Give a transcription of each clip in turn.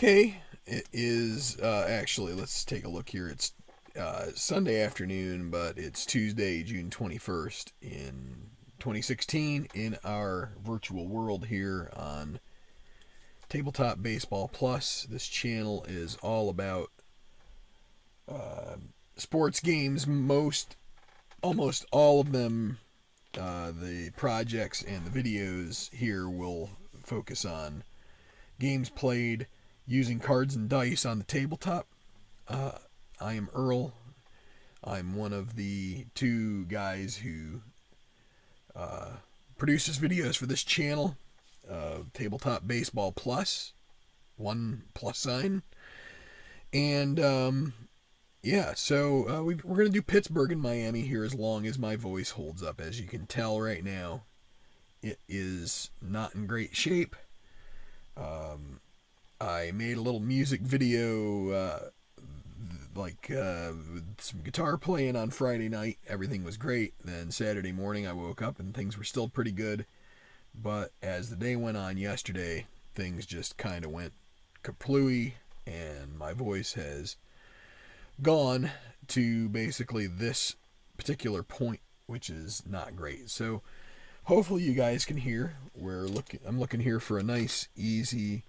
Okay, it is actually, let's take a look here. It's Sunday afternoon, but it's Tuesday, June 21st in 2016 in our virtual world here on Tabletop Baseball Plus. This channel is all about sports games, almost all of them. The projects and the videos here will focus on games played using cards and dice on the tabletop. I am Earl. I'm one of the two guys who produces videos for this channel, Tabletop Baseball Plus, one plus sign. And so we're going to do Pittsburgh and Miami here as long as my voice holds up. As you can tell right now, it is not in great shape. I made a little music video, with some guitar playing on Friday night. Everything was great. Then Saturday morning I woke up and things were still pretty good. But as the day went on yesterday, things just kind of went kaplooey, and my voice has gone to basically this particular point, which is not great. So hopefully you guys can hear. I'm looking here for a nice, easy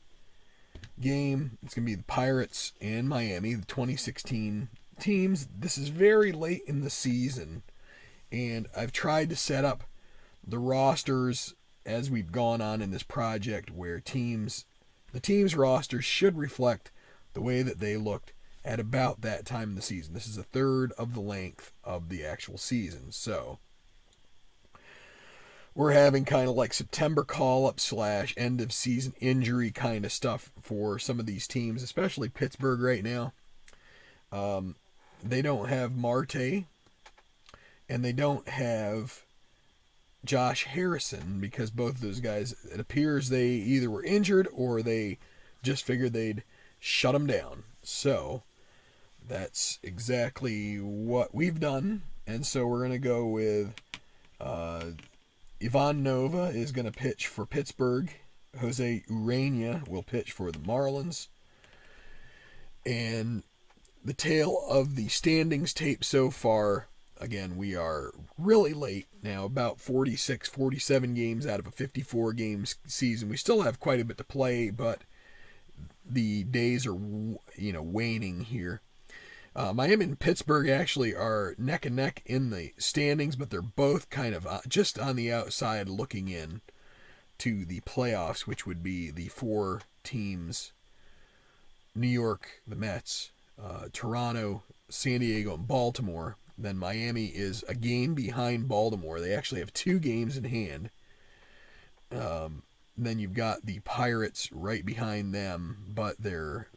game. It's going to be the Pirates and Miami, the 2016 teams. This is very late in the season, and I've tried to set up the rosters as we've gone on in this project where the team's rosters should reflect the way that they looked at about that time in the season. This is a third of the length of the actual season, so we're having kind of like September call-up / end of season injury kind of stuff for some of these teams, especially Pittsburgh right now. They don't have Marte, and they don't have Josh Harrison, because both of those guys, it appears they either were injured or they just figured they'd shut them down. So that's exactly what we've done, and so we're going to go with Ivan Nova is going to pitch for Pittsburgh. Jose Urena will pitch for the Marlins. And the tale of the standings tape so far, again, we are really late now, about 46, 47 games out of a 54 games season. We still have quite a bit to play, but the days are, waning here. Miami and Pittsburgh actually are neck and neck in the standings, but they're both kind of just on the outside looking in to the playoffs, which would be the four teams: New York, the Mets, Toronto, San Diego, and Baltimore. Then Miami is a game behind Baltimore. They actually have 2 games in hand. Then you've got the Pirates right behind them, but they're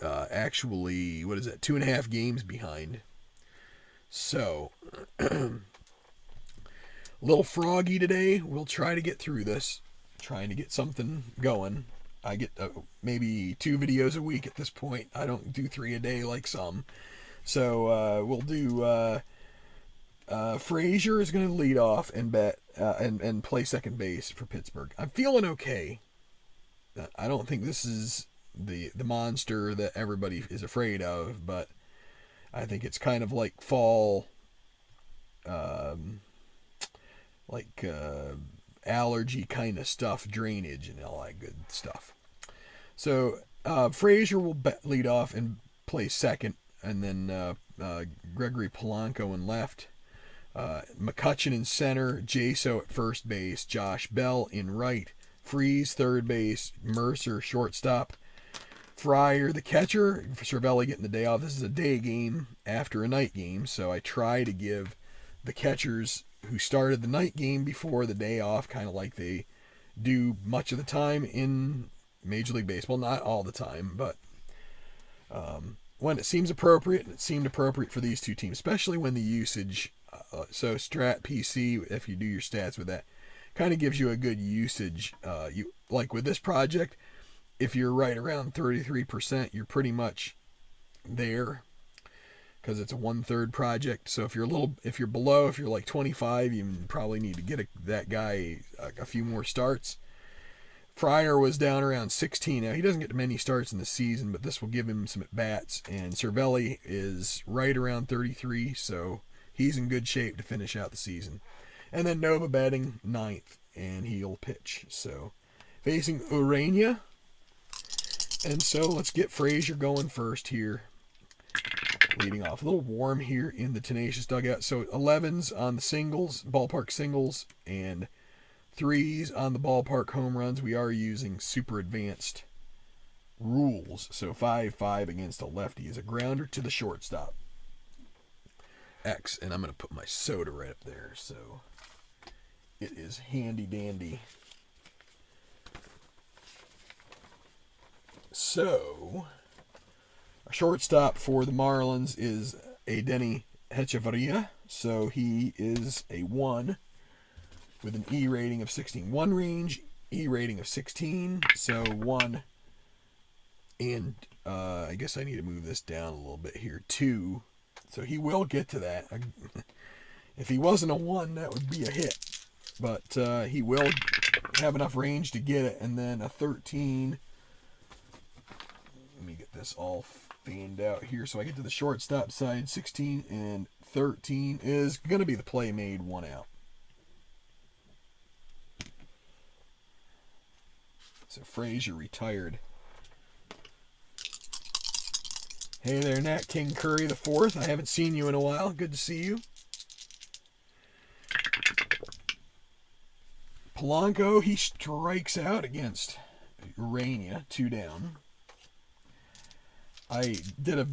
actually, 2.5 games behind. So, a little froggy today. We'll try to get through this. Trying to get something going. I get maybe 2 videos a week at this point. I don't do 3 a day like some. So, we'll do, Frazier is going to lead off and and play second base for Pittsburgh. I'm feeling okay. I don't think this is the monster that everybody is afraid of, but I think it's kind of like fall, allergy kind of stuff, drainage and all that good stuff. So Frazier will lead off and play second, and then Gregory Polanco in left, McCutchen in center, Jaso at first base, Josh Bell in right, Freeze third base, Mercer shortstop, Fryer the catcher, Cervelli getting the day off. This is a day game after a night game, so I try to give the catchers who started the night game before the day off, kind of like they do much of the time in Major League Baseball. Not all the time, but when it seems appropriate, and it seemed appropriate for these two teams, especially when the usage, so Strat PC, if you do your stats with that, kind of gives you a good usage. You like with this project, if you're right around 33%, you're pretty much there, because it's a 1/3 project. So if you're below, if you're like 25, you probably need to get that guy a few more starts. Fryer was down around 16. Now, he doesn't get many starts in the season, but this will give him some at-bats. And Cervelli is right around 33, so he's in good shape to finish out the season. And then Nova batting 9th, and he'll pitch. So, facing Urania. And so, let's get Frazier going first here. Leading off. A little warm here in the Tenacious dugout. So, 11s on the singles, ballpark singles, and 3s on the ballpark home runs. We are using super advanced rules. So 5-5 against a lefty is a grounder to the shortstop. X. And I'm going to put my soda right up there. So it is handy dandy. So a shortstop for the Marlins is a Denny Hechavarria. So he is a 1. With an E rating of 16. 1 range, E rating of 16. So 1. And I guess I need to move this down a little bit here. 2. So he will get to that. If he wasn't a 1, that would be a hit. But he will have enough range to get it. And then a 13. Let me get this all fanned out here. So I get to the shortstop side. 16 and 13 is going to be the play made 1 out. So Frazier retired. Hey there, Nat King Curry the 4th. I haven't seen you in a while. Good to see you. Polanco, he strikes out against Urania, 2 down. I did a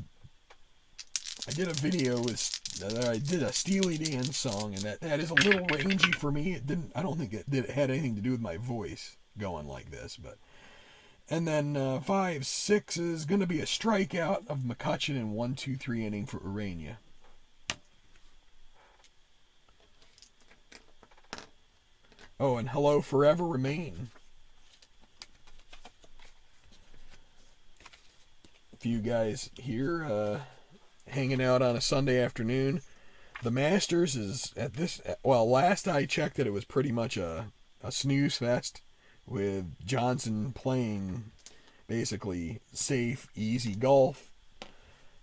video with I did a Steely Dan song, and that is a little rangy for me. I don't think it had anything to do with my voice going like this, but and then 5-6 is going to be a strikeout of McCutcheon in 1-2-3 inning for Urania. Oh, and hello, forever remain. A few guys here hanging out on a Sunday afternoon. The Masters is at this. Well, last I checked it was pretty much a snooze fest, with Johnson playing basically safe, easy golf.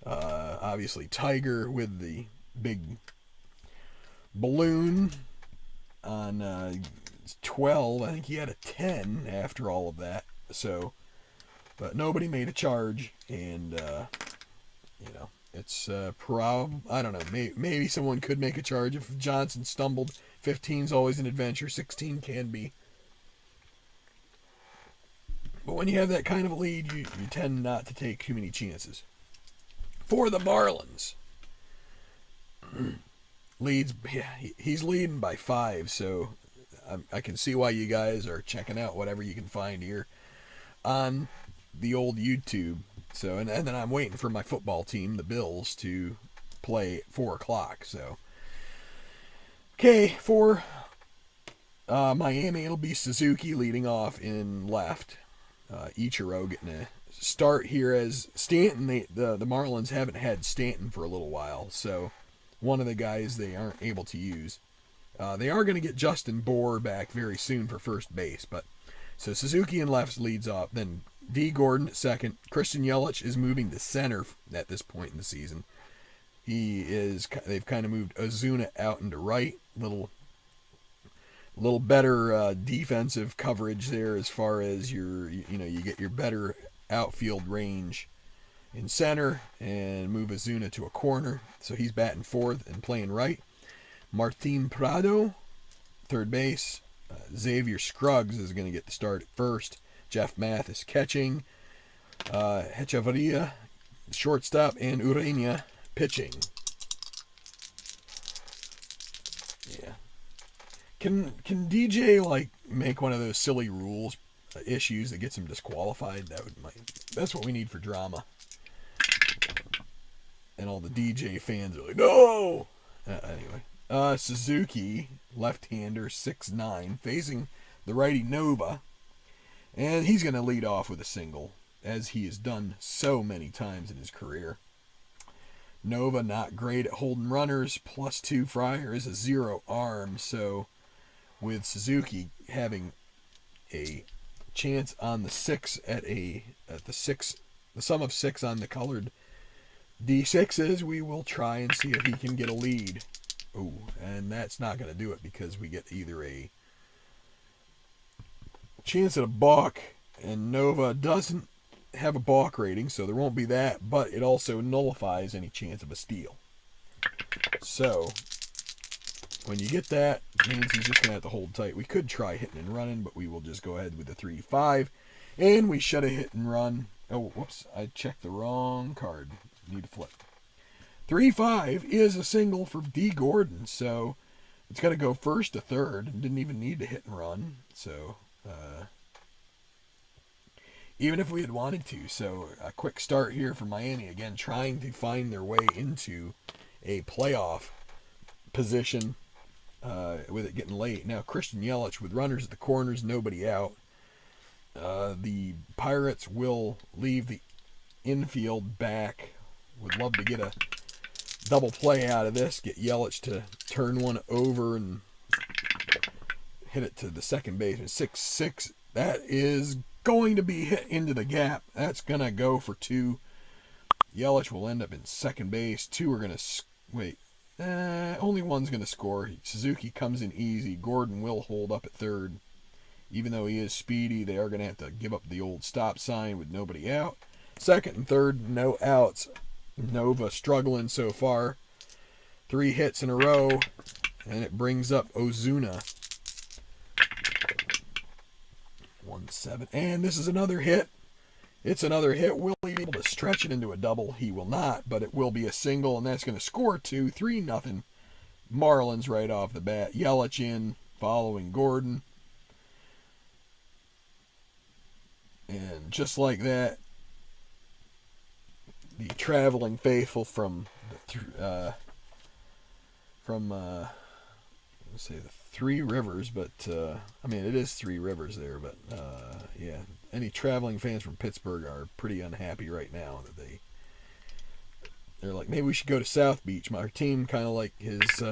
Obviously, Tiger with the big balloon on 12. I think he had a 10 after all of that. So, but nobody made a charge, and it's I don't know. Maybe someone could make a charge if Johnson stumbled. 15's always an adventure. 16 can be. But when you have that kind of a lead, you tend not to take too many chances. For the Marlins, he's leading by 5, so I can see why you guys are checking out whatever you can find here on the old YouTube. So, and then I'm waiting for my football team, the Bills, to play at 4 o'clock. So, okay, for Miami, it'll be Suzuki leading off in left. Ichiro getting a start here as Stanton. The Marlins haven't had Stanton for a little while, so one of the guys they aren't able to use. They are going to get Justin Bohr back very soon for first base, but so Suzuki in left leads off. Then D. Gordon at second. Christian Yelich is moving to center at this point in the season. They've kind of moved Ozuna out into right. Little better defensive coverage there as far as you get your better outfield range in center, and move Ozuna to a corner. So he's batting 4th and playing right. Martin Prado, third base. Xavier Scruggs is going to get the start at first. Jeff Mathis catching. Hechavarria, shortstop, and Urania pitching. Yeah. Can DJ make one of those silly rules issues that gets him disqualified? That's what we need for drama. And all the DJ fans are like, no. Anyway, Suzuki, left-hander, 6'9", facing the righty Nova, and he's going to lead off with a single, as he has done so many times in his career. Nova not great at holding runners. +2 Fryer is a 0 arm, so with Suzuki having a chance on the 6 at the sum of 6 on the colored D6s, we will try and see if he can get a lead. Ooh, and that's not going to do it because we get either a chance at a balk, and Nova doesn't have a balk rating, so there won't be that, but it also nullifies any chance of a steal. So, when you get that, it means he's just going to have to hold tight. We could try hitting and running, but we will just go ahead with the 3-5, and we should have hit and run. Oh, whoops, I checked the wrong card. Need to flip. 3-5 is a single for D. Gordon, so it's got to go first to third. Didn't even need to hit and run, so even if we had wanted to. So a quick start here for Miami, again, trying to find their way into a playoff position with it getting late. Now, Christian Yelich with runners at the corners, nobody out. The Pirates will leave the infield back. Would love to get a double play out of this, get Yelich to turn one over and hit it to the second baseman. 6-6, that is going to be hit into the gap. That's going to go for 2. Yelich will end up in second base. 2 are going to, wait, only one's going to score. Suzuki comes in easy. Gordon will hold up at third. Even though he is speedy, they are going to have to give up the old stop sign with nobody out. Second and third, no outs. Nova struggling so far. 3 hits in a row, and it brings up Ozuna. 1-7, and this is another hit. It's another hit. Will he be able to stretch it into a double? He will not, but it will be a single, and that's going to score 2, 3-0. Marlins right off the bat. Yelich in, following Gordon. And just like that, the traveling faithful from the let's say the Three Rivers, but I mean it is Three Rivers there, but yeah, any traveling fans from Pittsburgh are pretty unhappy right now that they're like, maybe we should go to South Beach. My team kind of like is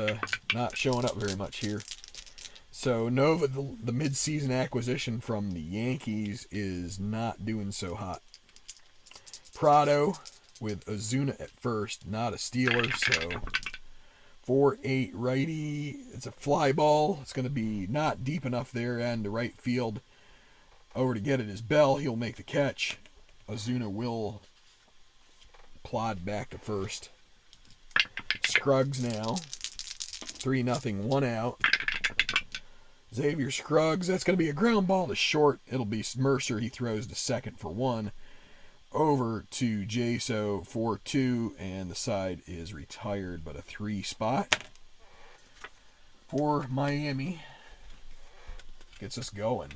not showing up very much here. So Nova, the mid-season acquisition from the Yankees, is not doing so hot. Prado with Ozuna at first, not a Steeler, so 4-8 righty. It's a fly ball. It's going to be not deep enough there and to right field. Over to get it is Bell. He'll make the catch. Ozuna will plod back to first. Scruggs now. 3-0, 1 out. Xavier Scruggs, that's going to be a ground ball to short. It'll be Mercer. He throws to second for 1. Over to Jaso for 2, and the side is retired, but a 3 spot for Miami. Gets us going.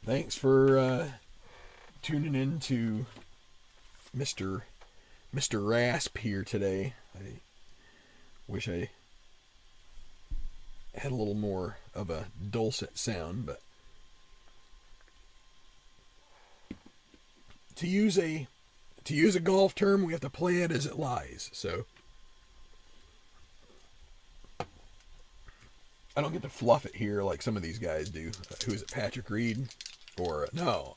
Thanks for tuning in to Mr. Rasp here today. I wish I had a little more of a dulcet sound, but to use a golf term, we have to play it as it lies. So I don't get to fluff it here like some of these guys do. Who is it, Patrick Reed? Or no,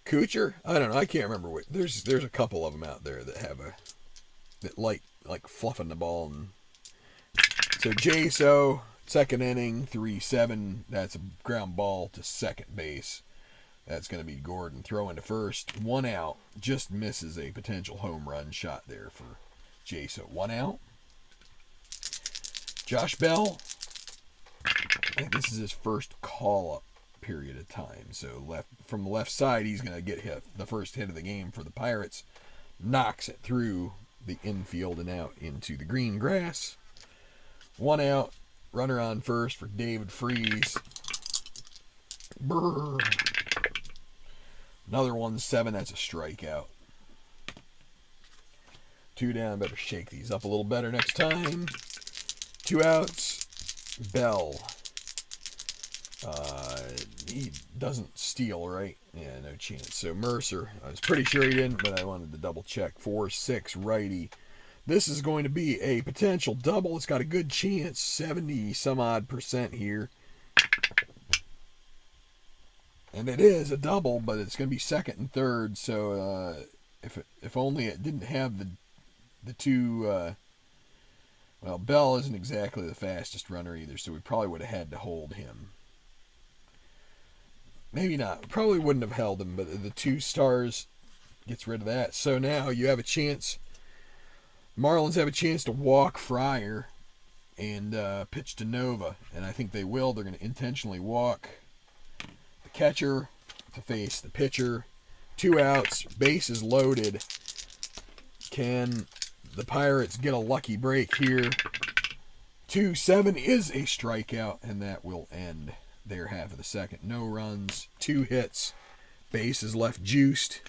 Kuchar? I don't know. I can't remember what. There's a couple of them out there that have that like fluffing the ball. And so Jaso, second inning, 3-7. That's a ground ball to second base. That's going to be Gordon throwing to first. 1 out. Just misses a potential home run shot there for Jaso. 1 out. Josh Bell. I think this is his first call-up period of time. So from the left side, he's going to get hit. The first hit of the game for the Pirates. Knocks it through the infield and out into the green grass. 1 out. Runner on first for David Freese. Brrr. Another 1-7. That's a strikeout. 2 down. Better shake these up a little better next time. 2 outs. Bell. He doesn't steal, right? Yeah, no chance. So Mercer, I was pretty sure he didn't, but I wanted to double check. 4-6 righty. This is going to be a potential double. It's got a good chance, 70 some odd % here. And it is a double, but it's going to be second and third. So if only it didn't have the two. Well, Bell isn't exactly the fastest runner either, so we probably would have had to hold him. Maybe not. Probably wouldn't have held him, but the 2 stars gets rid of that. So now you have a chance. Marlins have a chance to walk Fryer and pitch to Nova, and I think they will. They're going to intentionally walk the catcher to face the pitcher. 2 outs, bases loaded. Can the Pirates get a lucky break here? 2-7 is a strikeout, and that will end their half of the second. No runs, 2 hits, bases left juiced.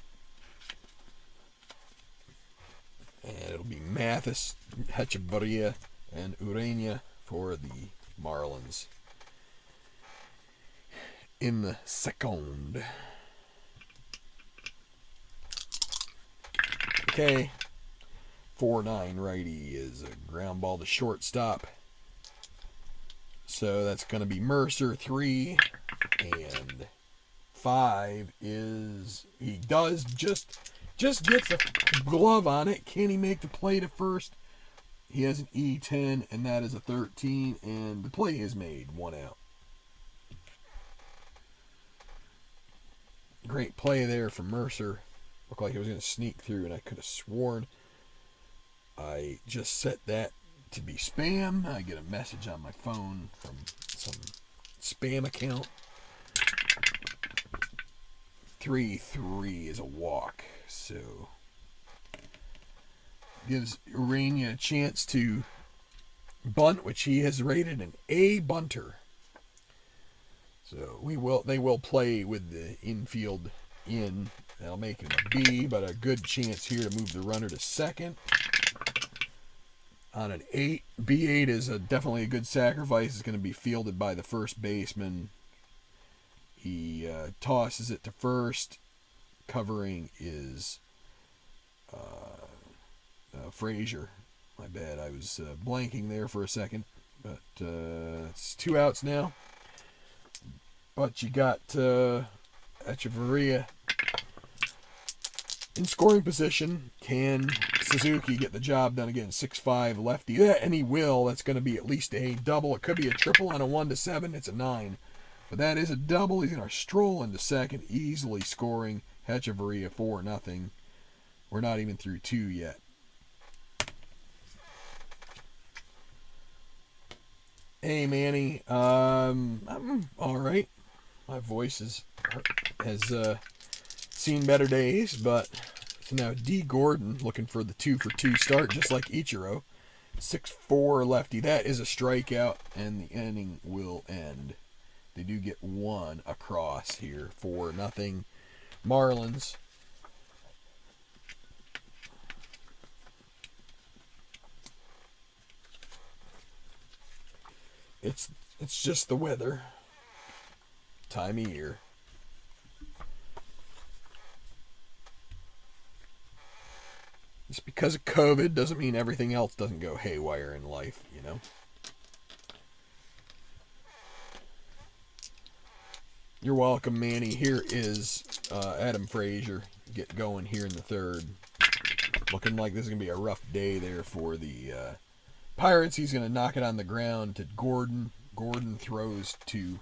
And it'll be Mathis, Hechavarria, and Urania for the Marlins in the second. Okay. 4-9 righty is a ground ball to shortstop. So that's going to be Mercer. 3 and 5 is, he does just gets a glove on it. Can he make the play to first? He has an E10, and that is a 13, and the play is made. 1 out. Great play there from Mercer. Looked like he was going to sneak through, and I could have sworn I just set that to be spam. I get a message on my phone from some spam account. 3-3 is a walk, so gives Urania a chance to bunt, which he has rated an A bunter. So they will play with the infield in. That'll make it a B, but a good chance here to move the runner to second. On an 8, B8 is definitely a good sacrifice. It's going to be fielded by the first baseman. He tosses it to first. Covering is Frazier. My bad, I was blanking there for a second. But it's 2 outs now. But you got Hechavarria in scoring position. Can Suzuki get the job done again? 6-5 lefty. Yeah, and he will. That's going to be at least a double. It could be a triple on a 1-7. It's a 9. But that is a double. He's going to stroll into second, easily scoring. Hechavarria 4-0. We're not even through 2 yet. Hey, Manny. I'm all right. My voice has seen better days, but so now D. Gordon looking for the 2-for-2 start, just like Ichiro. 6-4 lefty. That is a strikeout, and the inning will end. They do get 1 across here. 4-0 Marlins. It's just the weather. Time of year. Just because of COVID doesn't mean everything else doesn't go haywire in life, you know? You're welcome, Manny. Here is Adam Frazier. Get going here in the third. Looking like this is going to be a rough day there for the Pirates. He's going to knock it on the ground to Gordon. Gordon throws to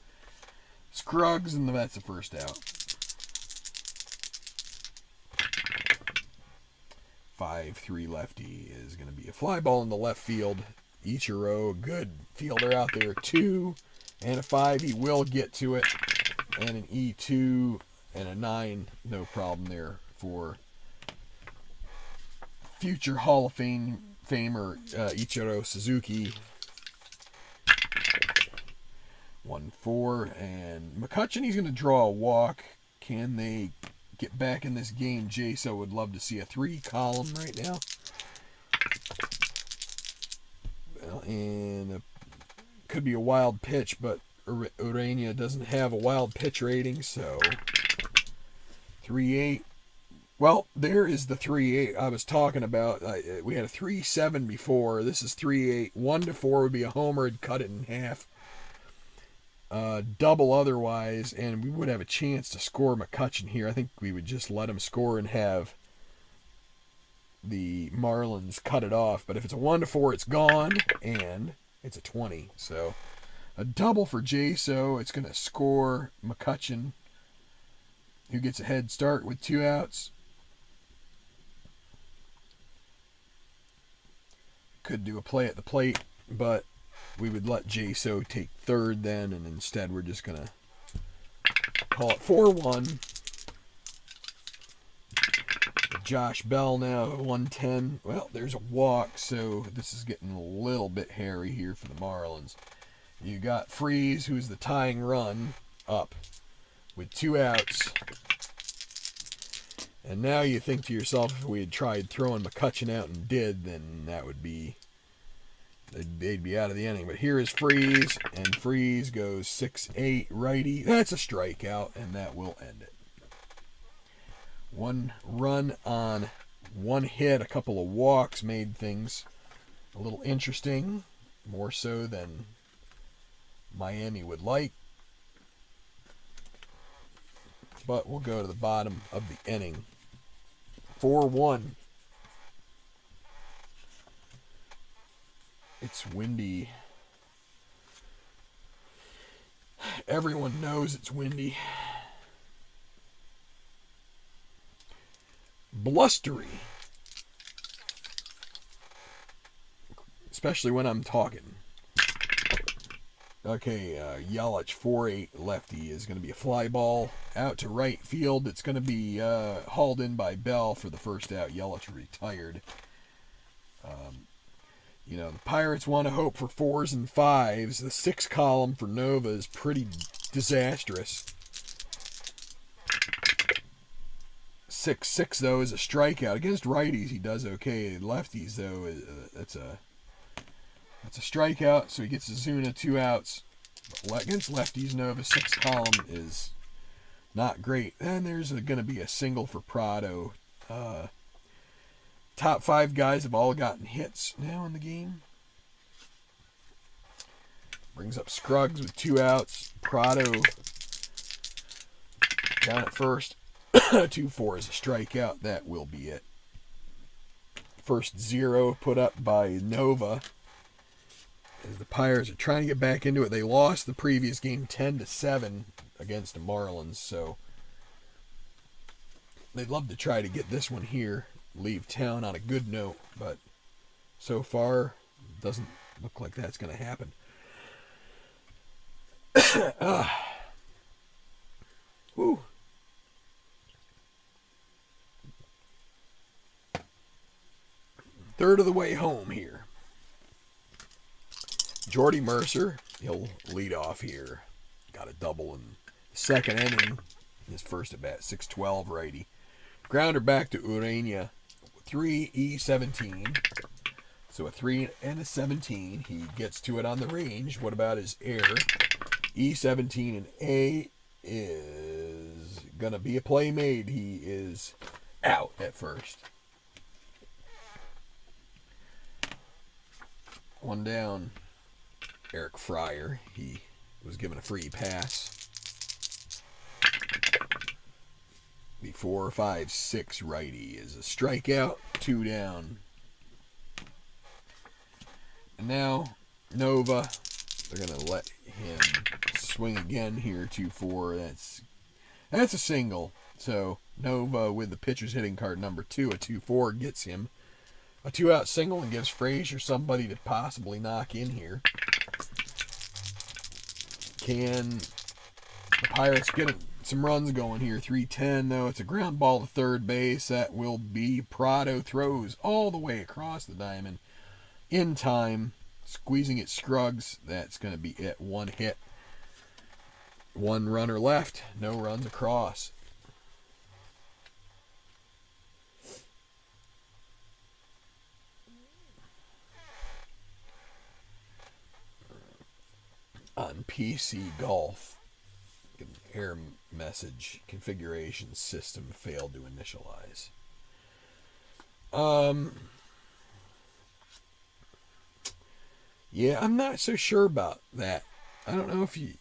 Scruggs, and that's the first out. 5-3 lefty is going to be a fly ball in the left field. Ichiro, good fielder out there. 2 and a 5. He will get to it. And an E2 and a 9. No problem there for future Hall of Famer Ichiro Suzuki. 1-4. And McCutcheon, he's going to draw a walk. Can they get back in this game? Jaso would love to see a 3 column right now. Well, and could be a wild pitch, but Urania doesn't have a wild pitch rating, so 3-8. Well, there is the 3-8 I was talking about. We had a 3-7 before. This is 3-8. 1-4 would be a homer. It'd cut it in half. Double otherwise, and we would have a chance to score McCutcheon here. I think we would just let him score and have the Marlins cut it off. But if it's a 1-4, it's gone, and it's a 20. So a double for J-So. It's going to score McCutcheon, who gets a head start with 2 outs. Could do a play at the plate, but we would let J-So take third then, and instead we're just going to call it 4-1. Josh Bell now 110. Well, there's a walk, so this is getting a little bit hairy here for the Marlins. You got Freeze, who's the tying run, up with 2 outs. And now you think to yourself, if we had tried throwing McCutcheon out and did, then that would be, they'd be out of the inning. But here is Freeze, and Freeze goes 6-8 righty. That's a strikeout, and that will end it. 1 run on 1 hit, a couple of walks made things a little interesting, more so than Miami would like. But we'll go to the bottom of the inning. 4-1. It's windy. Everyone knows it's windy. Blustery. Especially when I'm talking. Okay, Yelich, 4-8 lefty, is going to be a fly ball out to right field. It's going to be hauled in by Bell for the first out. Yelich retired. The Pirates want to hope for 4s and 5s. The 6 column for Nova is pretty disastrous. 6-6, though, is a strikeout. Against righties, he does okay. Lefties, though, that's a strikeout, so he gets Zuna 2 outs. But against lefties, Nova 6 column is not great. And there's going to be a single for Prado. Top 5 guys have all gotten hits now in the game. Brings up Scruggs with 2 outs. Prado down at first. 2-4 is a strikeout. That will be it. First 0 put up by Nova. As the Pirates are trying to get back into it. They lost the previous game 10-7 against the Marlins, so they'd love to try to get this one here, leave town on a good note, but so far doesn't look like that's going to happen. Whew. Third of the way home here. Jordy Mercer, he'll lead off here. Got a double in the second inning. His first at bat, 6-12 righty. Grounder back to Urania. 3-E-17. So a 3 and a 17. He gets to it on the range. What about his error? E17 and A is going to be a play made. He is out at first. 1 down. Eric Fryer, he was given a free pass. The 4-5-6 righty is a strikeout, 2 down. And now Nova, they're going to let him swing again here, 2-4. That's a single. So Nova with the pitcher's hitting card number 2, a 2-4 gets him a 2-out single and gives Frazier somebody to possibly knock in here. Can the Pirates get some runs going here? 3-10, though. It's a ground ball to third base. That will be Prado. Throws all the way across the diamond in time. Squeezing it, Scruggs. That's going to be it. 1 hit. 1 runner left. No runs across. On PC Golf. Get an error message. Configuration system failed to initialize. Yeah, I'm not so sure about that. I don't know if you...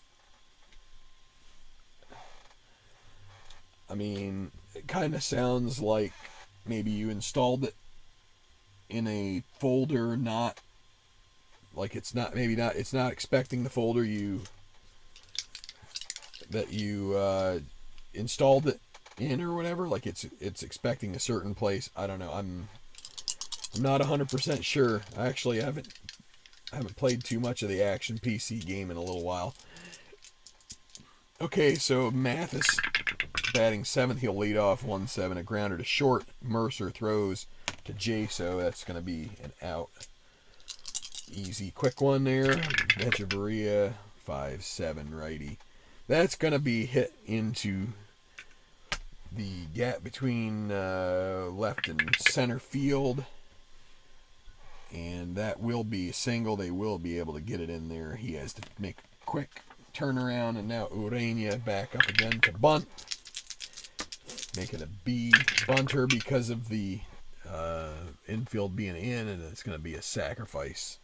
I mean, it kind of sounds like maybe you installed it in a folder, not... Like it's not, maybe not, it's not expecting the folder that you installed it in or whatever. Like it's expecting a certain place. I don't know. I'm not 100% sure. I actually haven't played too much of the action PC game in a little while. Okay, so Mathis batting 7th. He'll lead off 1-7. A grounder to short. Mercer throws to Jaso. That's going to be an out. Easy, quick one there. Echeverria, 5-7 righty. That's going to be hit into the gap between left and center field. And that will be a single. They will be able to get it in there. He has to make a quick turnaround. And now Urania back up again to bunt. Make it a B bunter because of the infield being in. And it's going to be a sacrifice.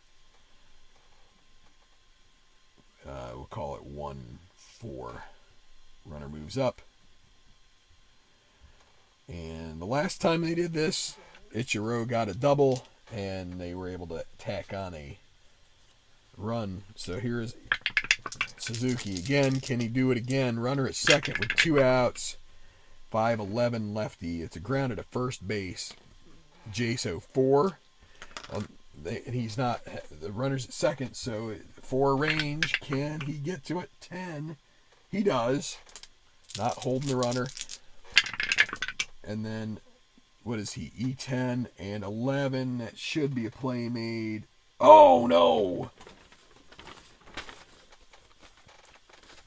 We'll call it 1-4. Runner moves up. And the last time they did this, Ichiro got a double, and they were able to tack on a run. So here's Suzuki again. Can he do it again? Runner at second with 2 outs. 5-11 lefty. It's a ground at first base. Jaso 4. And he's not, the runner's at second, so 4 range. Can he get to it? 10. He does. Not holding the runner. And then, what is he? E10 and 11. That should be a play made. Oh, no!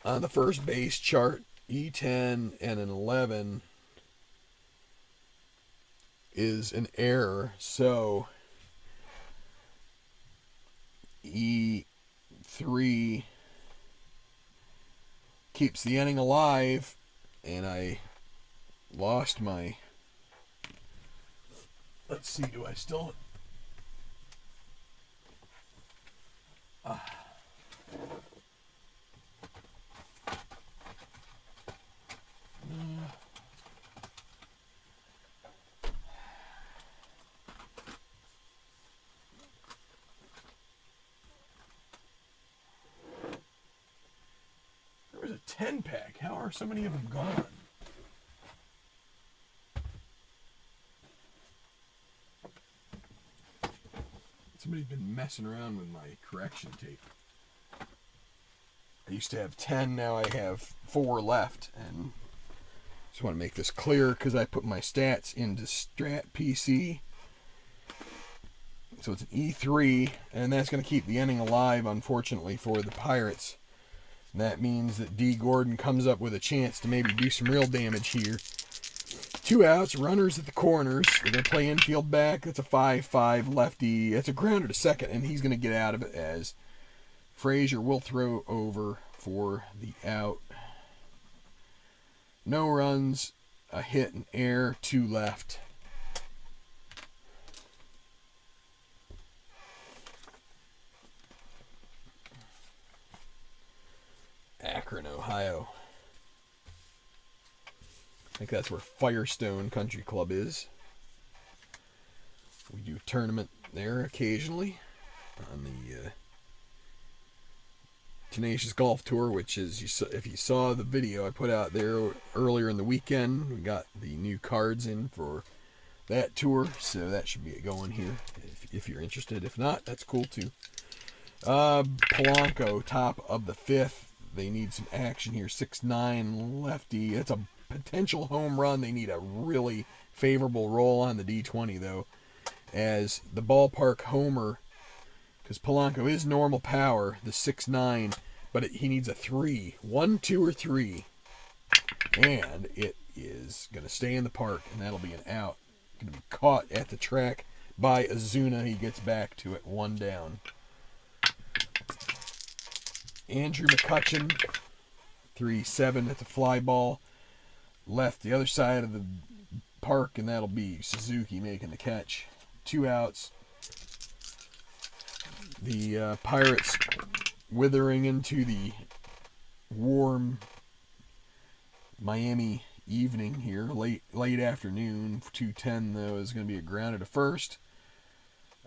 On the first base chart, E10 and an 11 is an error, so E3 keeps the inning alive, and I lost my... Let's see, do I still... There was a 10-pack. How are so many of them gone? Somebody's been messing around with my correction tape. I used to have 10, now I have 4 left, and just want to make this clear because I put my stats into Strat PC. So it's an E3, and that's going to keep the inning alive, unfortunately, for the Pirates. And that means that D. Gordon comes up with a chance to maybe do some real damage here. 2 outs, runners at the corners. They're going to play infield back. That's a 5-5 lefty. That's a grounder to second, and he's going to get out of it as Frazier will throw over for the out. No runs, a hit, an error, 2 left. Akron, Ohio. I think that's where Firestone Country Club is. We do a tournament there occasionally on the Tenacious Golf Tour, which is, if you saw the video I put out there earlier in the weekend, we got the new cards in for that tour, so that should be going here if you're interested. If not, that's cool too. Polanco, top of the 5th. They need some action here. 6'9 lefty. That's a potential home run. They need a really favorable roll on the D20, though, as the ballpark homer, because Polanco is normal power, the 6'9, but he needs a 3. 1, 2, or 3. And it is going to stay in the park, and that'll be an out. Going to be caught at the track by Azuna. He gets back to it, 1 down. Andrew McCutcheon 3-7 at the fly ball. Left the other side of the park, and that'll be Suzuki making the catch. 2 outs. The Pirates withering into the warm Miami evening here, late afternoon. 2:10 though is going to be a grounded to first.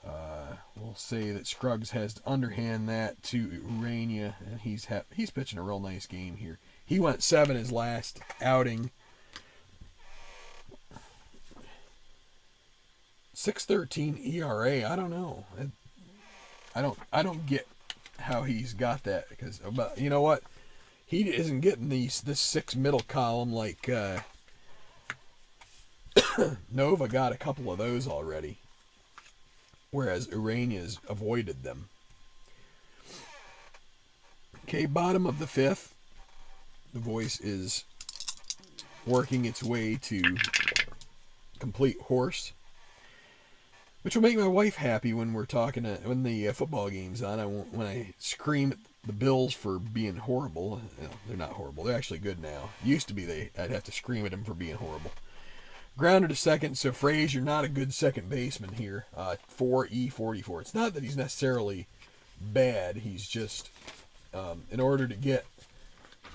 We'll say that Scruggs has to underhand that to Urania, and he's pitching a real nice game here. He went 7 his last outing. 6.13 ERA. I don't know. I don't get how he's got that, because, but you know what? He isn't getting this 6 middle column like Nova got a couple of those already, whereas Urania's avoided them. Okay, bottom of the 5th. The voice is working its way to complete horse, which will make my wife happy when we're talking when the football game's on. When I scream at the Bills for being horrible. You know, they're not horrible. They're actually good now. Used to be I'd have to scream at them for being horrible. Grounded to second, so Frazier not a good second baseman here. 4E44. It's not that he's necessarily bad. He's just, in order to get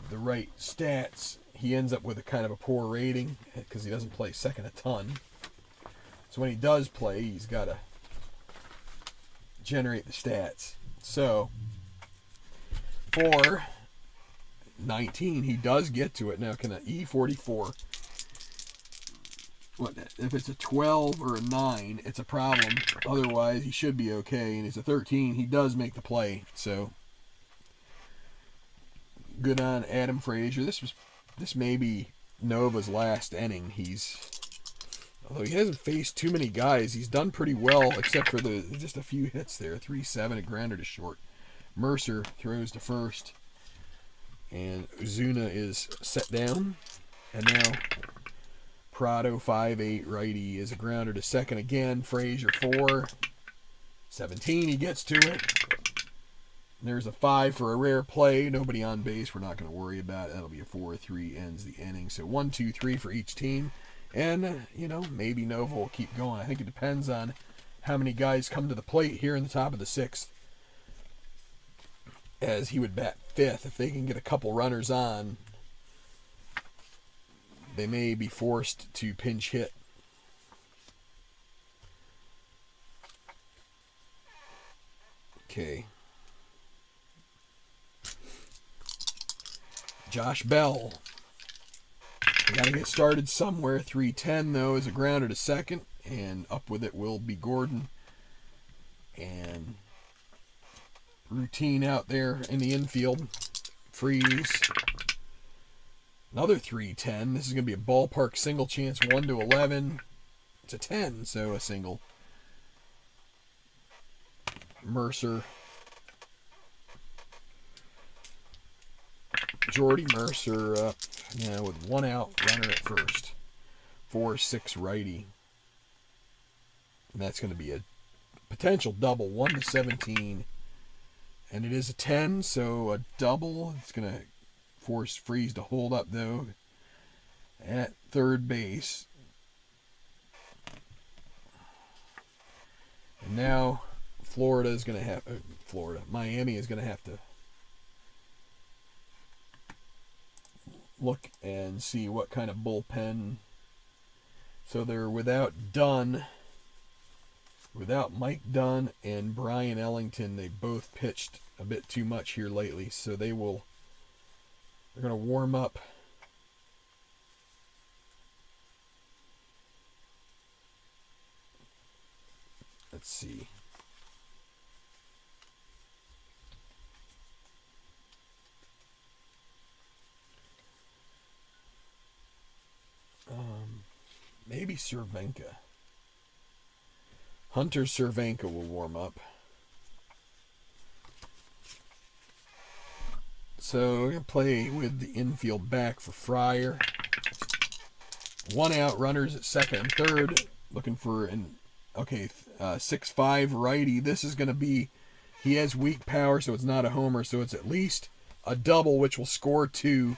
the right stats, he ends up with a kind of a poor rating because he doesn't play second a ton. So when he does play, he's got to generate the stats. So for 19, he does get to it. Now, can an E44, if it's a 12 or a 9, it's a problem. Otherwise, he should be okay. And it's a 13, he does make the play. So good on Adam Frazier. This may be Nova's last inning. Although he hasn't faced too many guys, he's done pretty well, except for just a few hits there. 3-7, a grounder to short. Mercer throws to first, and Ozuna is set down. And now Prado, 5-8 righty, is a grounder to second again. Frazier 4-17, he gets to it. There's a 5 for a rare play. Nobody on base. We're not going to worry about it. That'll be a 4-3, ends the inning. So 1, 2, 3 for each team. And, maybe Nova will keep going. I think it depends on how many guys come to the plate here in the top of the 6th, as he would bat 5th. If they can get a couple runners on, they may be forced to pinch hit. Okay. Josh Bell. We got to get started somewhere. 3-10, though, is a grounder to second. And up with it will be Gordon. And routine out there in the infield. Freeze. Another 3-10. This is going to be a ballpark single chance. 1-11. It's a 10, so a single. Mercer. Jordy Mercer up, with 1 out, runner at first. 4-6 righty. And that's going to be a potential double, 1-17. And it is a 10, so a double. It's going to force Freeze to hold up, though, at third base. And now Miami is going to have to look and see what kind of bullpen. So they're without Mike Dunn and Brian Ellington. They both pitched a bit too much here lately, so they're going to warm up. Let's see. Maybe Cervenka. Hunter Cervenka will warm up. So we're going to play with the infield back for Fryer. 1 out, runners at second and third. Looking for 6-5 righty. This is going to be, he has weak power, so it's not a homer, so it's at least a double, which will score 2.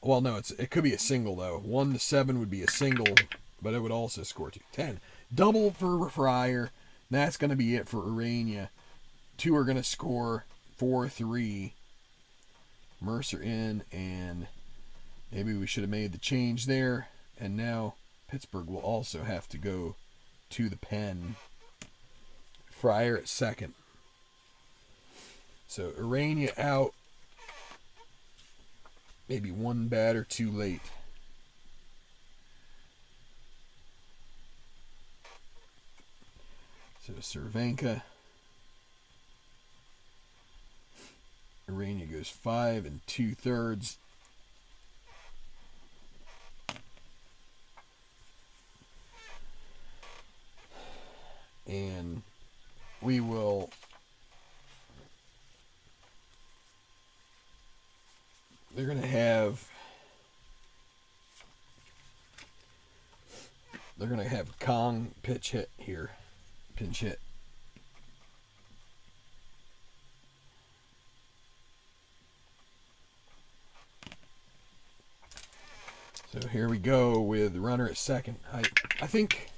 Well, no, it could be a single, though. 1 to 7 would be a single, but it would also score 2. 10. Double for Fryer. That's going to be it for Urania. 2 are going to score 4-3. Mercer in, and maybe we should have made the change there. And now Pittsburgh will also have to go to the pen. Fryer at second. So Urania out. Maybe 1 batter too late. So Cervenka. Urania goes 5 2/3. And we will they're going to have Kong pinch hit. So here we go with runner at second. I think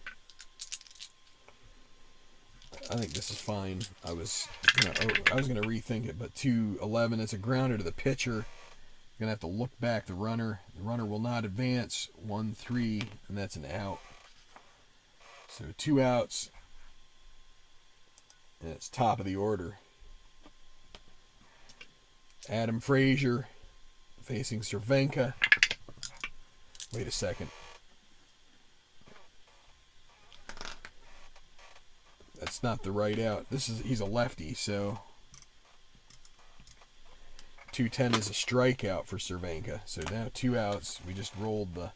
this is fine. I was gonna rethink it, but 2-11 is a grounder to the pitcher. Gonna have to look back the runner. The runner will not advance. 1-3, and that's an out. So 2 outs, and it's top of the order. Adam Frazier facing Cervenka. Wait a second. That's not the right out. He's a lefty, so 2-10 is a strikeout for Cervenka. So now 2 outs. We just rolled the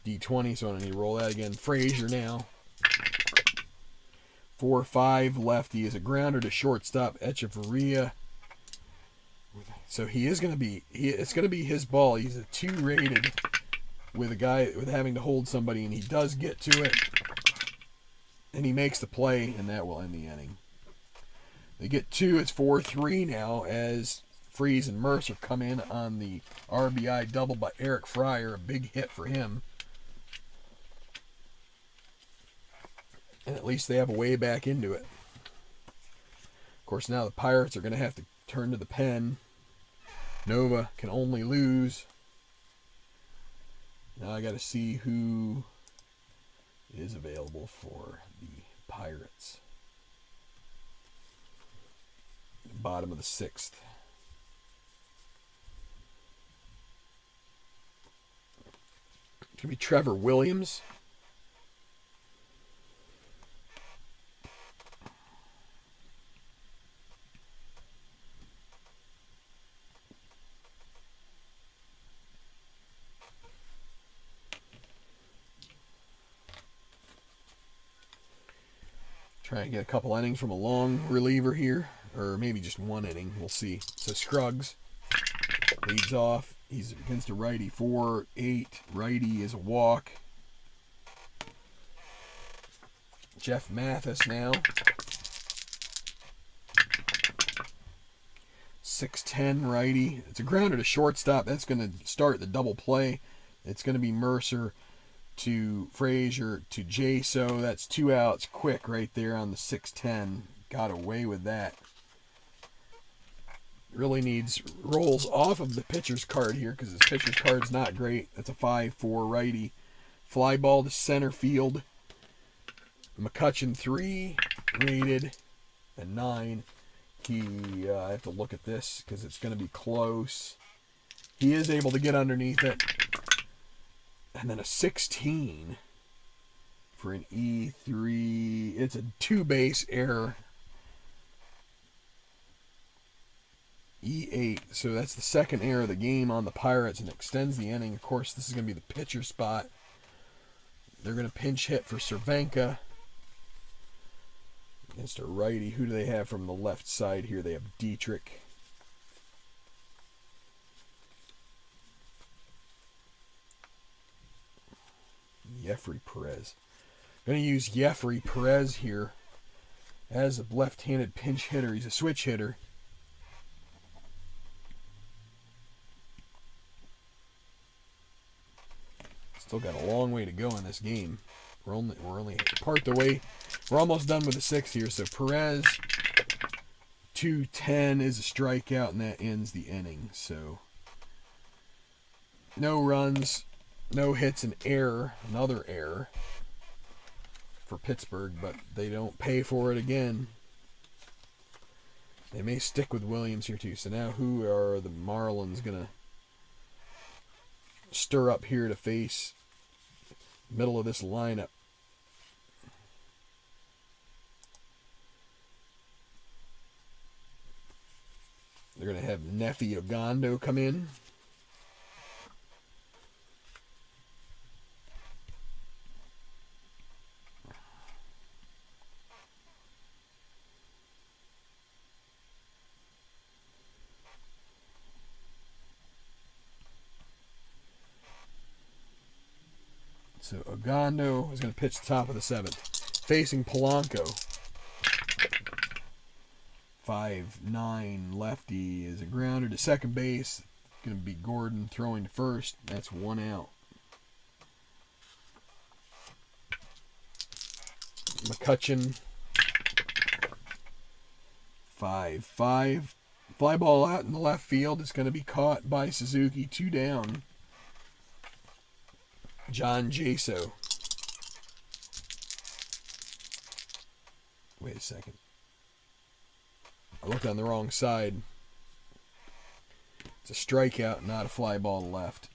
D20, so I don't need to roll that again. Frazier now. 4-5 lefty is a grounder to shortstop Echeverria. So it's going to be his ball. He's a 2 rated with a guy with having to hold somebody, and he does get to it. And he makes the play, and that will end the inning. They get 2. It's 4-3 now as Freese and Mercer come in on the RBI double by Eric Fryer. A big hit for him. And at least they have a way back into it. Of course, now the Pirates are going to have to turn to the pen. Nova can only lose. Now I got to see who is available for the Pirates. Bottom of the 6th. It's going to be Trevor Williams. Try and get a couple innings from a long reliever here. Or maybe just 1 inning. We'll see. So Scruggs leads off. He's against a righty. 4-8. Righty is a walk. Jeff Mathis now. 6-10 righty. It's a grounder to shortstop. That's going to start the double play. It's going to be Mercer to Frazier to Jaso. That's 2 outs quick right there on the 6-10. Got away with that. Really needs rolls off of the pitcher's card here because his pitcher's card's not great. That's a 5-4 righty. Fly ball to center field. McCutcheon 3 rated and 9. I have to look at this because it's going to be close. He is able to get underneath it. And then a 16 for an E3. It's a 2-base error. E8. So that's the second error of the game on the Pirates and extends the inning. Of course, this is going to be the pitcher spot. They're going to pinch hit for Cervenka against a righty. Who do they have from the left side here? They have Dietrich. Jeffrey Perez. Going to use Jeffrey Perez here as a left-handed pinch hitter. He's a switch hitter. Still got a long way to go in this game. We're only part the way. We're almost done with the 6th here. So Perez, 210 is a strikeout, and that ends the inning. So no runs, no hits, an error, another error for Pittsburgh, but they don't pay for it again. They may stick with Williams here too. So now who are the Marlins going to stir up here to face middle of this lineup? They're going to have Nefi Ogando come in. So Ogando is going to pitch the top of the 7th, facing Polanco. 5'9" lefty is a grounder to second base. Going to be Gordon throwing to first. That's 1 out. McCutcheon. 5'5". Fly ball out in the left field. It's going to be caught by Suzuki. 2 down. John Jaso. Wait a second. I looked on the wrong side. It's a strikeout, not a fly ball to left.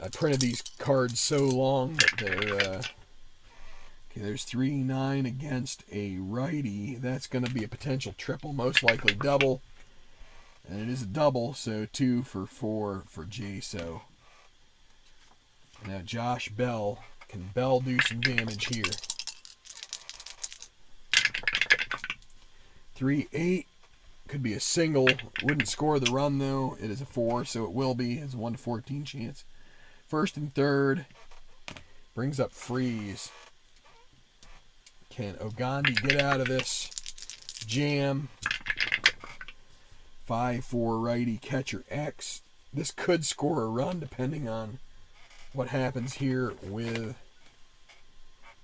I printed these cards so long that they're... okay, there's 3-9 against a righty. That's going to be a potential triple, most likely double. And it is a double, so 2 for 4 for Jaso. Now Josh Bell. Can Bell do some damage here? 3-8. Could be a single. Wouldn't score the run, though. It is a 4, so it will be. It's a 1 to 14 chance. First and third. Brings up Freeze. Can Ogandi get out of this jam? 5-4 righty catcher X. This could score a run depending on what happens here with,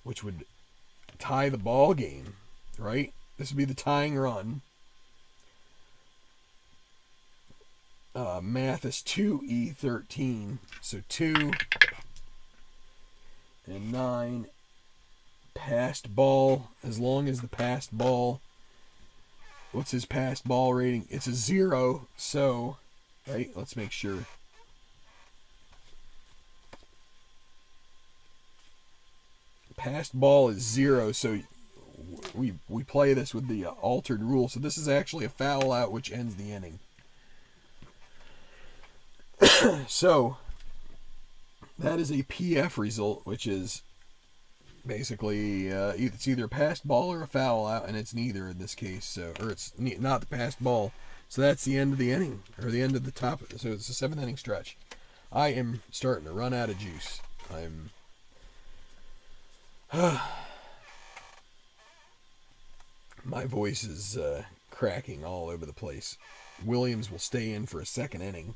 which would tie the ball game, right? This would be the tying run. Mathis 2E13. So 2 and 9. Passed ball. As long as the passed ball. What's his passed ball rating? It's a 0. So, right? Let's make sure. Passed ball is 0. So we play this with the altered rule. So this is actually a foul out, which ends the inning. So that is a PF result, which is basically it's either a passed ball or a foul out, and it's neither in this case. So, or it's not the passed ball. So that's the end of the inning, or the end of the top. So it's a 7th inning stretch. I am starting to run out of juice. I'm my voice is cracking all over the place. Williams will stay in for a 2nd inning.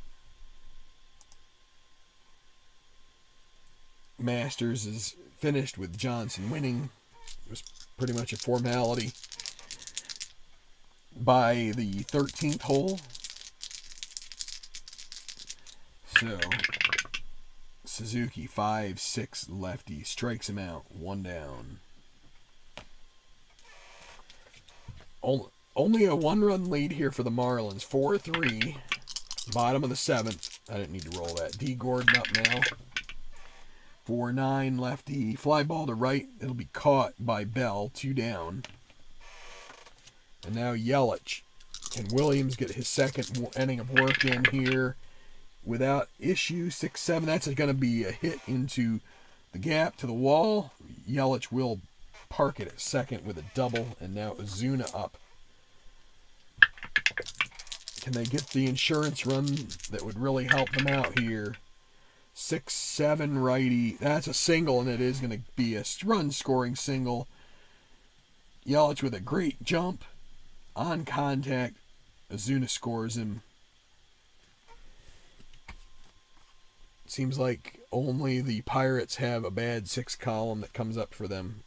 Masters is finished with Johnson winning. It was pretty much a formality by the 13th hole. So Suzuki 5-6 lefty strikes him out. 1 down. Only a 1-run lead here for the Marlins. 4-3. Bottom of the 7th. I didn't need to roll that. D. Gordon up now. 4-9 lefty. Fly ball to right. It'll be caught by Bell. 2 down. And now Yelich. Can Williams get his 2nd inning of work in here without issue? 6-7. That's going to be a hit into the gap to the wall. Yelich will park it at 2nd with a double. And now Ozuna up. Can they get the insurance run that would really help them out here? 6-7 righty. That's a single, and it is going to be a run-scoring single. Yelich with a great jump. On contact. Ozuna scores him. Seems like only the Pirates have a bad 6 column that comes up for them.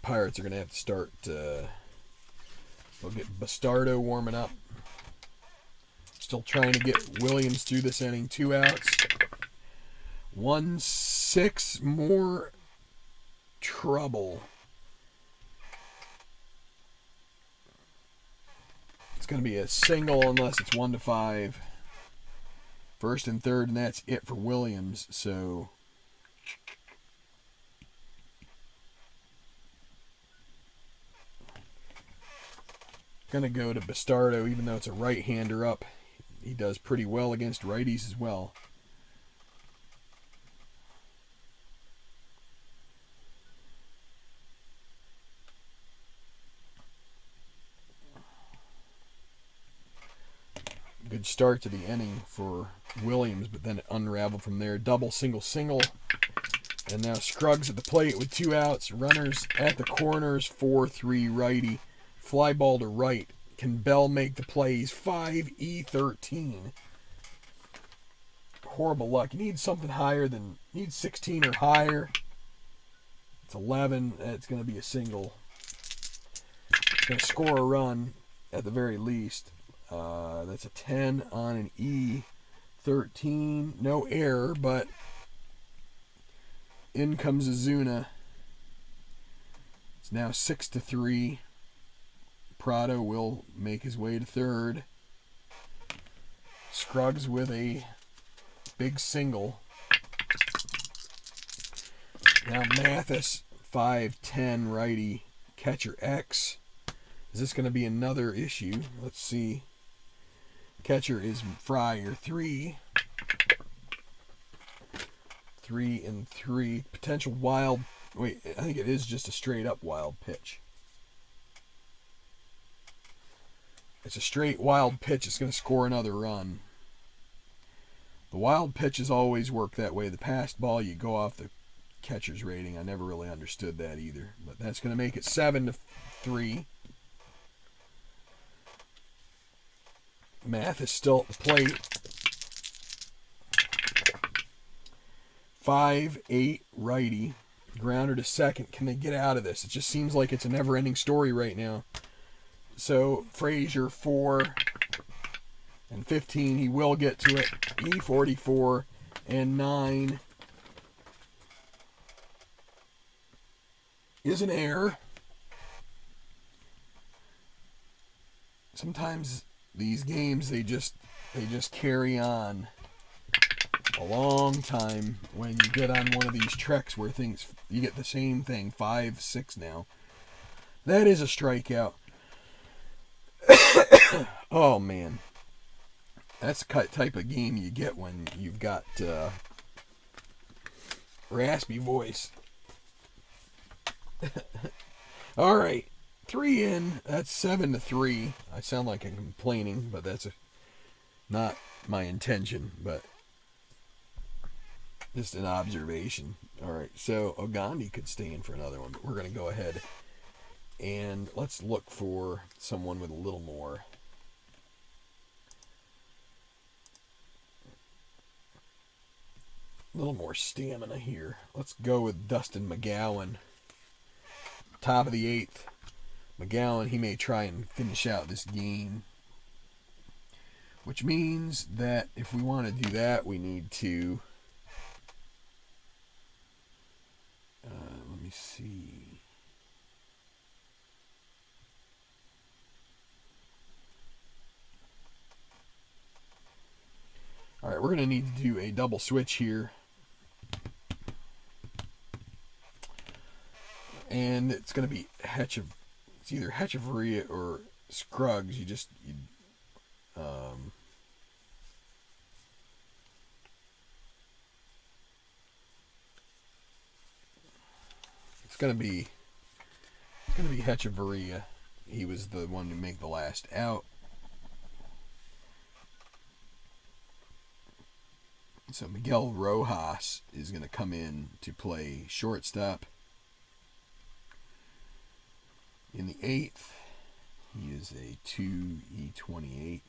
Pirates are going to have to start. They'll get Bastardo warming up. Still trying to get Williams through this inning. 2 outs. 1-6 more trouble. It's going to be a single unless it's 1-5. First and third, and that's it for Williams. So going to go to Bastardo, even though it's a right-hander up. He does pretty well against righties as well. Good start to the inning for Williams, but then it unraveled from there. Double, single, single. And now Scruggs at the plate with 2 outs. Runners at the corners, 4-3 righty. Fly ball to right. Can Bell make the plays? 5-13. Horrible luck. You need something higher than, needs 16 or higher. It's 11. It's going to be a single. It's going to score a run at the very least. That's a 10 on an E. 13. No error, but in comes Azuna. It's now 6-3. Prado will make his way to third. Scruggs with a big single. Now Mathis, 5-10 righty, catcher X. Is this going to be another issue? Let's see. Catcher is Fryer, 3. 3-3. Potential wild. Wait, I think it is just a straight up wild pitch. It's a straight wild pitch. It's going to score another run. The wild pitches always work that way. The passed ball, you go off the catcher's rating. I never really understood that either. But that's going to make it 7-3. Math is still at the plate. 5-8 righty. Grounder to second. Can they get out of this? It just seems like it's a never-ending story right now. So Frazier, 4-15. He will get to it. E44 and 9 is an error. Sometimes these games they just carry on a long time when you get on one of these treks where things you get the same thing. 5-6 now. That is a strikeout. Oh man, that's the type of game you get when you've got raspy voice. All right, 3 in. That's 7-3. I sound like I'm complaining, but that's not my intention, but just an observation. All right, so Ogandi could stay in for another one, but we're going to go ahead and let's look for someone with a little more stamina here. Let's go with Dustin McGowan. Top of the 8th. McGowan, he may try and finish out this game. Which means that if we want to do that, we need to... let me see... All right, we're going to need to do a double switch here. And it's going to be it's either Hechevarria or Scruggs. It's going to be Hechevarria. He was the one to make the last out. So Miguel Rojas is going to come in to play shortstop in the 8th. He is a 2E28.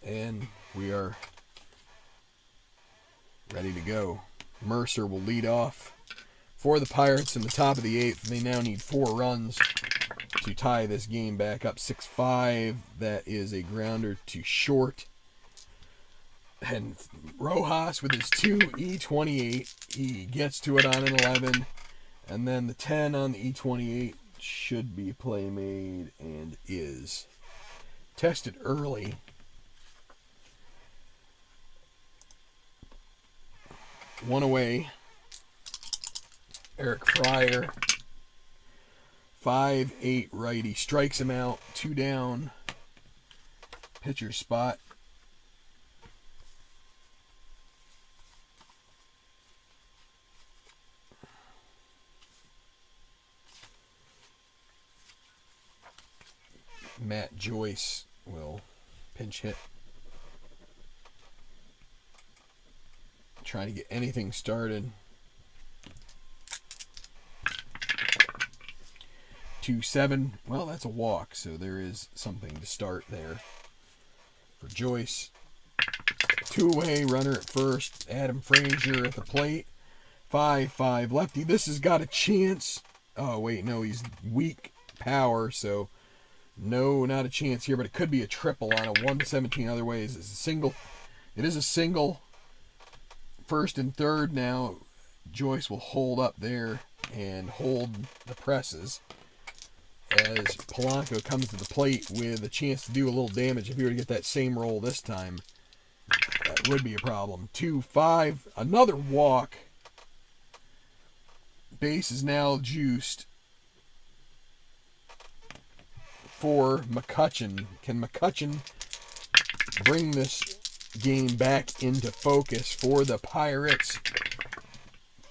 And we are ready to go. Mercer will lead off for the Pirates in the top of the 8th. They now need 4 runs to tie this game back up 6-5. That is a grounder to short. And Rojas with his 2E28, he gets to it on an 11. And then the 10 on the E28 should be play made and is. Tested early. One away. Eric Fryer. 5-8 righty. Strikes him out. 2 down. Pitcher spot. Matt Joyce will pinch hit. Trying to get anything started. 2-7. Well, that's a walk, so there is something to start there for Joyce. 2 away, runner at first. Adam Frazier at the plate. 5-5 lefty. This has got a chance. Oh, wait, no, he's weak power, so no, not a chance here, but it could be a triple on a 117 other ways. It's a single. It is a single. First and third now. Joyce will hold up there and hold the presses as Polanco comes to the plate with a chance to do a little damage. If he were to get that same roll this time, that would be a problem. 2-5. Another walk. Base is now juiced for McCutchen. Can McCutchen bring this game back into focus for the Pirates?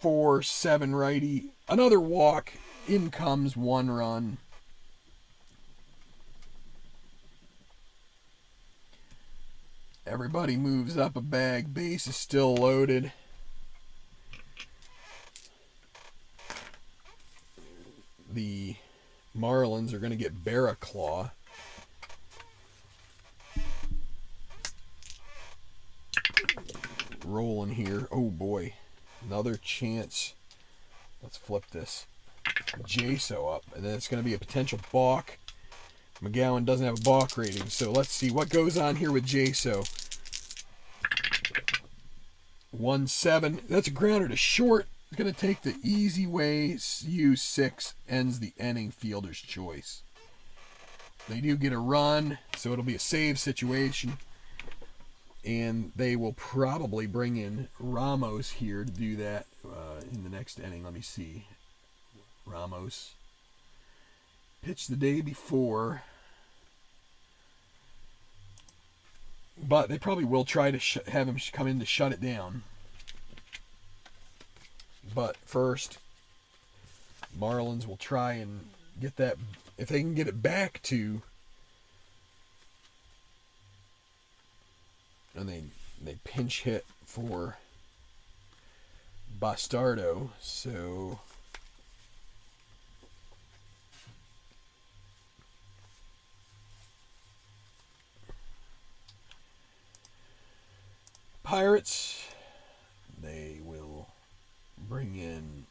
4-7 righty. Another walk. In comes 1 run. Everybody moves up a bag. Base is still loaded. The Marlins are going to get Barraclaw. Rolling here. Oh boy. Another chance. Let's flip this. Jaso up. And then it's going to be a potential balk. McGowan doesn't have a balk rating. So let's see what goes on here with Jaso. 1-7. That's a grounder to short. It's going to take the easy way. Use 6. Ends the inning. Fielder's choice. They do get a run, so it'll be a save situation. And they will probably bring in Ramos here to do that in the next inning. Let me see. Ramos pitched the day before. But they probably will try to have him come in to shut it down. But first, Marlins will try and get that, if they can get it back to, and they pinch hit for Bastardo, so Pirates, they will bring in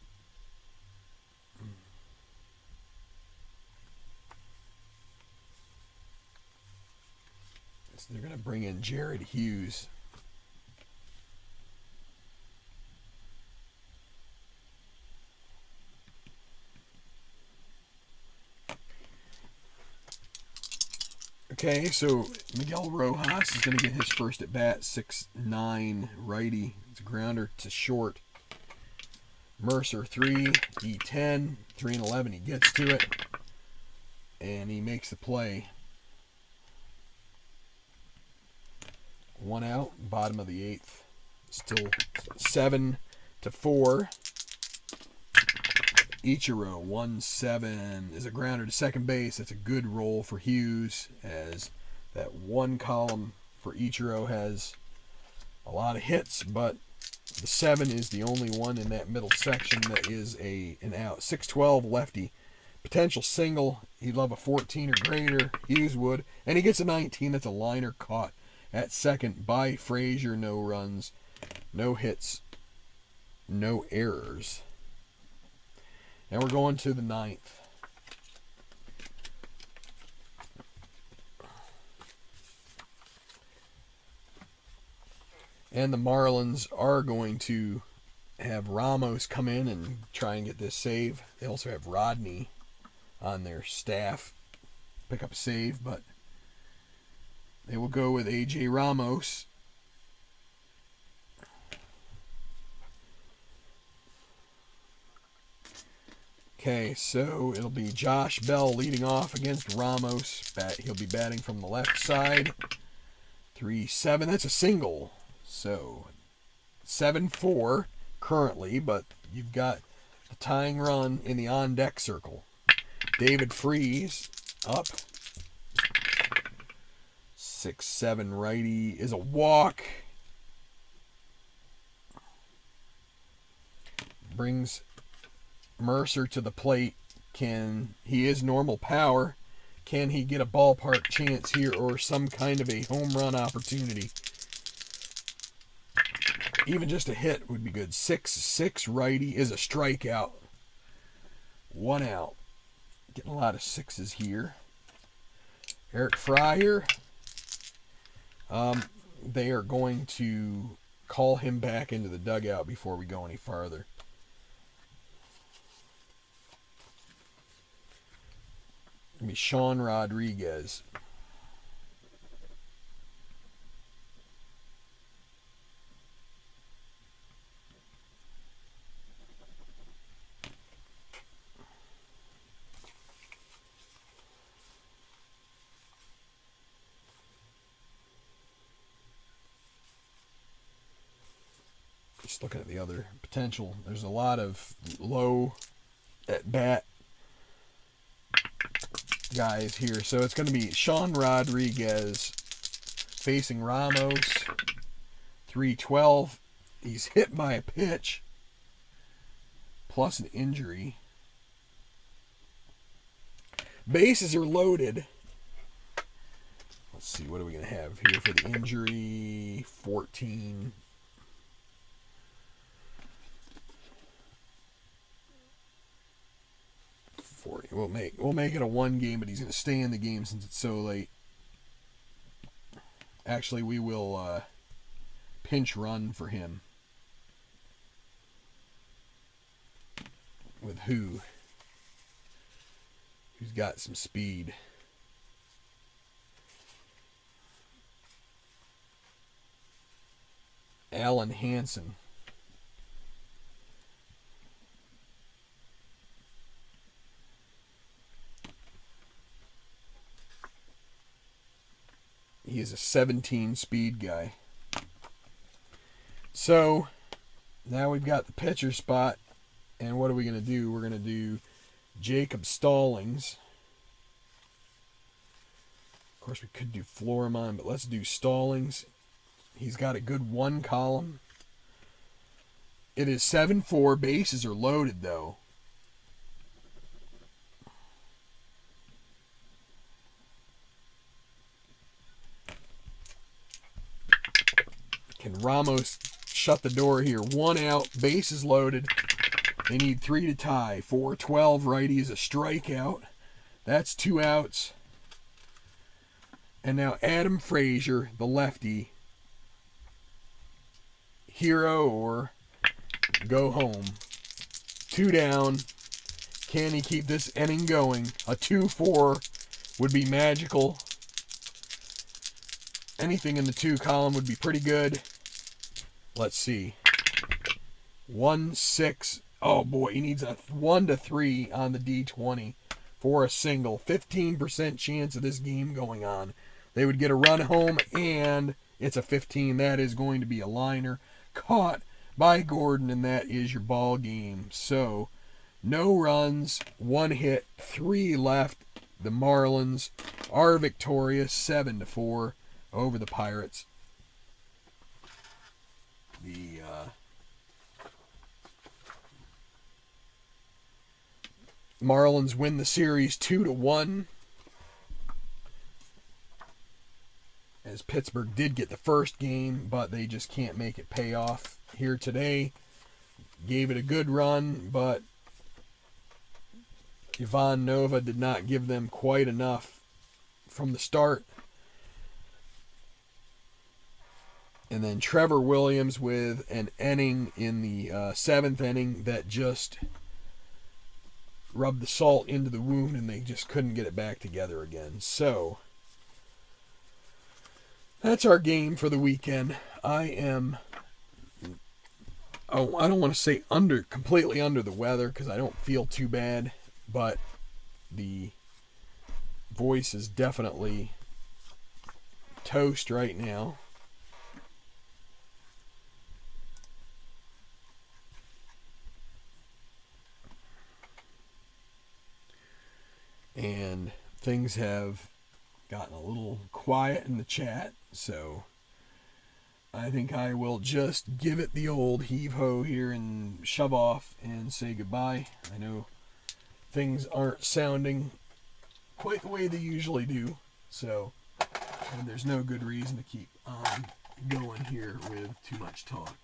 they're going to bring in Jared Hughes. Okay, so Miguel Rojas is going to get his first at bat. 6-9 righty. It's a grounder to short. Mercer 3, E10, 3-11. He gets to it, and he makes the play. 1 out, bottom of the 8th. Still 7-4. Ichiro 1-7 is a grounder to second base. That's a good roll for Hughes, as that one column for Ichiro has a lot of hits, but the 7 is the only one in that middle section that is an out. 6-12 lefty. Potential single. He'd love a 14 or greater. Hughes would. And he gets a 19. That's a liner caught at second by Frazier. No runs, no hits, no errors. And we're going to the 9th. And the Marlins are going to have Ramos come in and try and get this save. They also have Rodney on their staff pick up a save, but they will go with A.J. Ramos. Okay, so it'll be Josh Bell leading off against Ramos. He'll be batting from the left side. 3-7. That's a single. So 7-4 currently, but you've got the tying run in the on-deck circle. David Freese up. 6-7 righty is a walk. Brings Mercer to the plate. He is normal power. Can he get a ballpark chance here or some kind of a home run opportunity? Even just a hit would be good. 6-6 righty is a strikeout. 1 out. Getting a lot of 6s here. Eric Fryer. They are going to call him back into the dugout before we go any farther. It'll be Sean Rodriguez. Just looking at the other potential, there's a lot of low at bat guys here. So it's going to be Sean Rodriguez facing Ramos. 3-12. He's hit by a pitch plus an injury. Bases are loaded. Let's see, what are we going to have here for the injury? 14. We'll make it a 1 game, but he's going to stay in the game since it's so late. Actually, we will pinch run for him. With who's got some speed. Alan Hansen. He is a 17 speed guy. So now we've got the pitcher spot. And what are we going to do? We're going to do Jacob Stallings. Of course, we could do Florimon, but let's do Stallings. He's got a good 1 column. It is 7-4. Bases are loaded, though. Can Ramos shut the door here? 1 out, bases loaded. They need 3 to tie. 4-12 righty is a strikeout. That's 2 outs. And now Adam Frazier, the lefty. Hero or go home. 2 down. Can he keep this inning going? A 2-4 would be magical. Anything in the 2 column would be pretty good. Let's see. 1-6. Oh boy, he needs a 1-3 on the D20 for a single. 15% chance of this game going on. They would get a run home, and it's a 15. That is going to be a liner caught by Gordon, and that is your ball game. So, no runs, 1 hit, 3 left. The Marlins are victorious, 7-4 over the Pirates. The Marlins win the series 2-1. As Pittsburgh did get the first game, but they just can't make it pay off here today. Gave it a good run, but Ivan Nova did not give them quite enough from the start. And then Trevor Williams with an inning in the 7th inning that just rubbed the salt into the wound, and they just couldn't get it back together again. So that's our game for the weekend. I don't want to say completely under the weather because I don't feel too bad, but the voice is definitely toast right now. And things have gotten a little quiet in the chat, so I think I will just give it the old heave-ho here and shove off and say goodbye. I know things aren't sounding quite the way they usually do, so and there's no good reason to keep on going here with too much talk.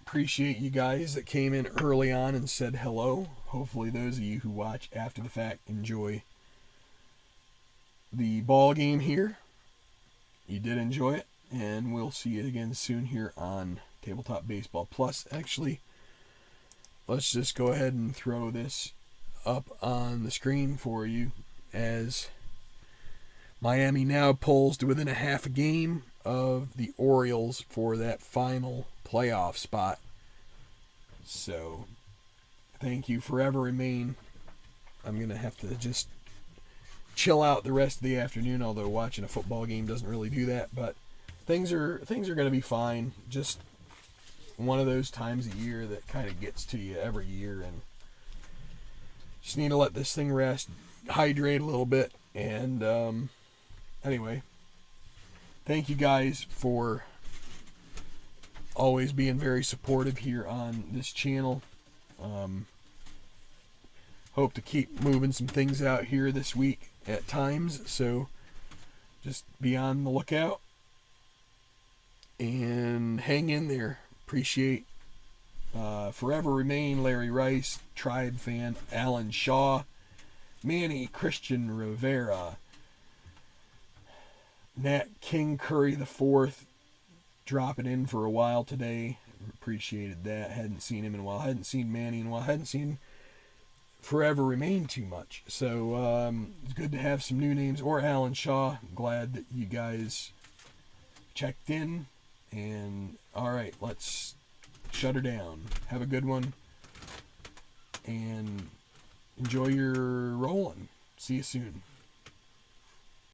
Appreciate you guys that came in early on and said hello. Hopefully those of you who watch after the fact enjoy the ball game here. You did enjoy it, and we'll see you again soon here on Tabletop Baseball Plus. Actually, let's just go ahead and throw this up on the screen for you as Miami now pulls to within a half a game of the Orioles for that final playoff spot. So, thank you. Forever remain. I'm going to have to just chill out the rest of the afternoon, although watching a football game doesn't really do that, but things are going to be fine. Just one of those times a year that kind of gets to you every year, and just need to let this thing rest, hydrate a little bit, and anyway, thank you guys for always being very supportive here on this channel. Hope to keep moving some things out here this week at times, so just be on the lookout and hang in there. Appreciate Forever Remain, Larry Rice, Tribe Fan, Alan Shaw, Manny Christian Rivera, Nat King Curry IV dropping in for a while today. Appreciated that. Hadn't seen him in a while. Hadn't seen Manny in a while. Hadn't seen Forever Remain too much. So it's good to have some new names. Or Alan Shaw. Glad that you guys checked in. And alright, let's shut her down. Have a good one. And enjoy your rolling. See you soon.